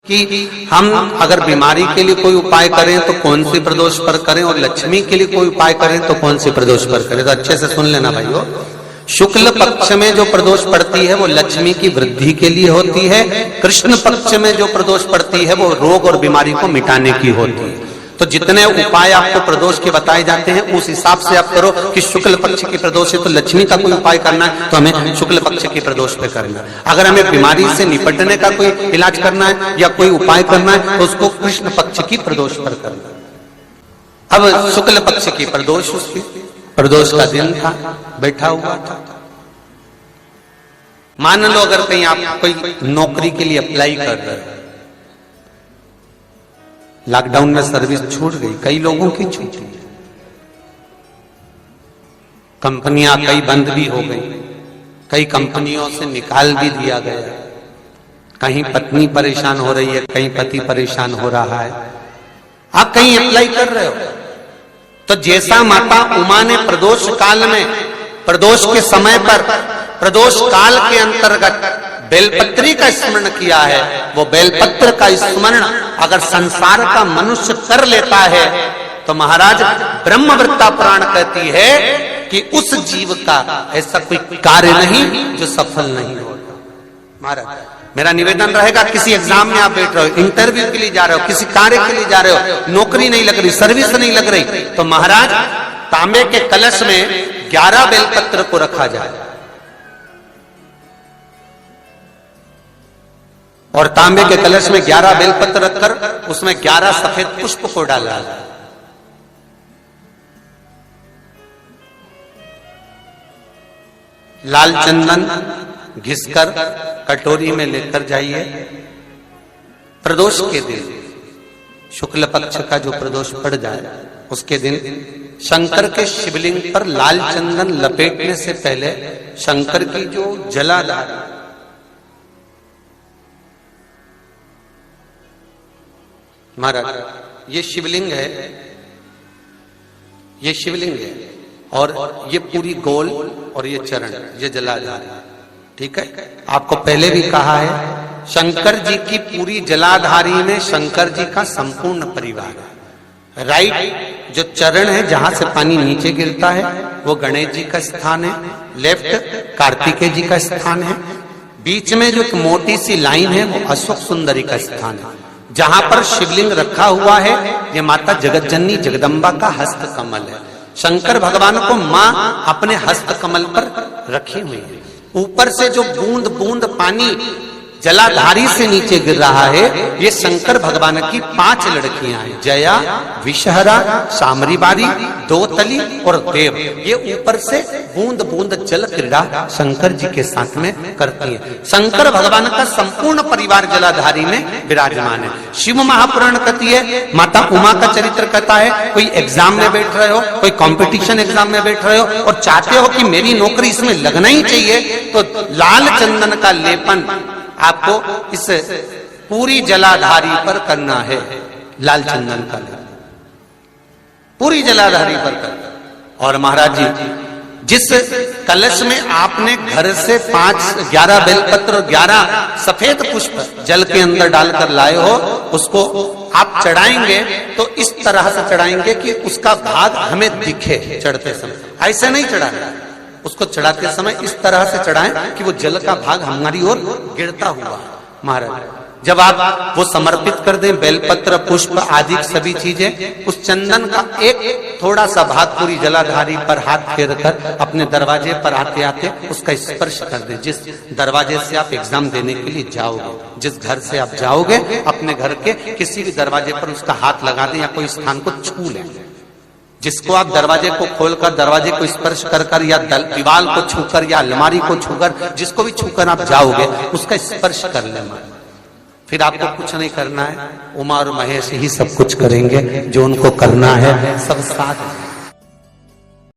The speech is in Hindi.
कि हम अगर बीमारी के लिए कोई उपाय करें तो कौन सी प्रदोष पर करें, और लक्ष्मी के लिए कोई उपाय करें तो कौन सी प्रदोष पर करें। तो अच्छे से सुन लेना भाइयों, शुक्ल पक्ष में जो प्रदोष पड़ती है वो लक्ष्मी की वृद्धि के लिए होती है, कृष्ण पक्ष में जो प्रदोष पड़ती है वो रोग और बीमारी को मिटाने की होती है। तो जितने उपाय आपको प्रदोष के बताए जाते हैं उस हिसाब से आप करो कि शुक्ल पक्ष की प्रदोष है तो लक्ष्मी का कोई उपाय करना है तो हमें शुक्ल पक्ष की प्रदोष पे करना है। अगर हमें बीमारी से निपटने का कोई इलाज करना है या कोई उपाय करना है तो उसको कृष्ण पक्ष की प्रदोष पर करना है। अब शुक्ल पक्ष की प्रदोष, उसकी प्रदोष का दिन था, बैठा हुआ था। मान लो अगर कहीं आप कोई नौकरी के लिए अप्लाई कर रहे हो, लॉकडाउन में सर्विस छूट गई, कई लोगों की छूटी, कंपनियां कई बंद भी हो गई, कई कंपनियों से निकाल भी दिया गया, कहीं पत्नी परेशान हो रही है, कहीं पति परेशान हो रहा है, आप कहीं अप्लाई कर रहे हो तो जैसा माता उमा ने प्रदोष काल में, प्रदोष के समय पर, प्रदोष काल के अंतर्गत बेलपत्री का स्मरण किया है, वो बेलपत्र का स्मरण अगर संसार का मनुष्य कर लेता है तो महाराज ब्रह्मवृत्ता पुराण कहती है कि उस जीव का ऐसा कोई कार्य नहीं जो सफल नहीं होता। महाराज मेरा निवेदन रहेगा, किसी एग्जाम में आप बैठ रहे हो, इंटरव्यू के लिए जा रहे हो, किसी कार्य के लिए जा रहे हो, नौकरी नहीं लग रही, सर्विस नहीं लग रही, तो महाराज तांबे के कलश में 11 बेलपत्र को रखा जाए और तांबे के कलश में 11 बेलपत्र रखकर उसमें 11 सफेद पुष्प को डाला जाए। लाल चंदन घिसकर कटोरी में लेकर जाइए। प्रदोष के दिन, शुक्ल पक्ष का जो प्रदोष पड़ जाए उसके दिन शंकर के शिवलिंग पर लाल चंदन लपेटने से पहले शंकर की जो जलाधार, महाराज ये शिवलिंग है, ये शिवलिंग है और ये पूरी गोल और ये चरण, ये जलाधार, ठीक है। आपको पहले भी कहा है शंकर जी की पूरी जलाधारी में शंकर जी का संपूर्ण परिवार है। राइट जो चरण है जहां से पानी नीचे गिरता है वो गणेश जी का स्थान है, लेफ्ट कार्तिकेय जी का स्थान है, बीच में जो एक मोटी सी लाइन है वो अशोक सुंदरी का स्थान है। जहां पर शिवलिंग रखा हुआ है ये माता जगतजननी जगदम्बा का हस्त कमल है। शंकर भगवान को मां अपने हस्त कमल पर रखी हुई है। ऊपर से जो बूंद बूंद पानी जलाधारी से नीचे गिर रहा है ये शंकर भगवान की 5 लड़कियां हैं, जया, विषहरा, सामरीबारी, दोतली और देव। ये ऊपर से बूंद बूंद जल क्रीड़ा शंकर जी के साथ में करती हैं। शंकर भगवान का संपूर्ण परिवार जलाधारी में विराजमान है। शिव महापुराण कहती है, माता उमा का चरित्र कहता है, कोई एग्जाम में बैठ रहे हो, कोई कंपटीशन एग्जाम में बैठ रहे हो और चाहते हो कि मेरी नौकरी इसमें लगना ही चाहिए तो लाल चंदन का लेपन आपको इस पूरी जलाधारी पर करना है। लाल चंदन का लेपन पूरी जलाधारी पर करना। और महाराज जी जिस कलश में आपने घर से 11 बेलपत्र और 11 सफेद पुष्प जल के अंदर डालकर लाए हो उसको आप चढ़ाएंगे तो इस तरह से चढ़ाएंगे कि उसका भाग हमें दिखे चढ़ते समय, ऐसे नहीं चढ़ाना, उसको चढ़ाते समय इस तरह से चढ़ाएं कि वो जल का भाग हमारी ओर गिरता हुआ। महाराज जब आप वो समर्पित कर दें बेलपत्र पुष्प आदि सभी चीजें, उस चंदन का एक थोड़ा सा भाग पूरी जलाधारी पर हाथ फेर कर अपने दरवाजे पर आते आते उसका स्पर्श कर दें। जिस दरवाजे से आप एग्जाम देने के लिए जाओगे, जिस घर से आप जाओगे अपने घर के किसी भी दरवाजे पर उसका हाथ लगा दें या कोई स्थान को छू लें। जिसको आप दरवाजे को खोलकर दरवाजे को स्पर्श कर कर या दीवार को छूकर या अलमारी को छूकर जिसको भी छूकर आप जाओगे उसका स्पर्श कर लेना। फिर आपको कुछ नहीं करना है, उमा और महेश ही सब कुछ करेंगे जो उनको करना है, सब साथ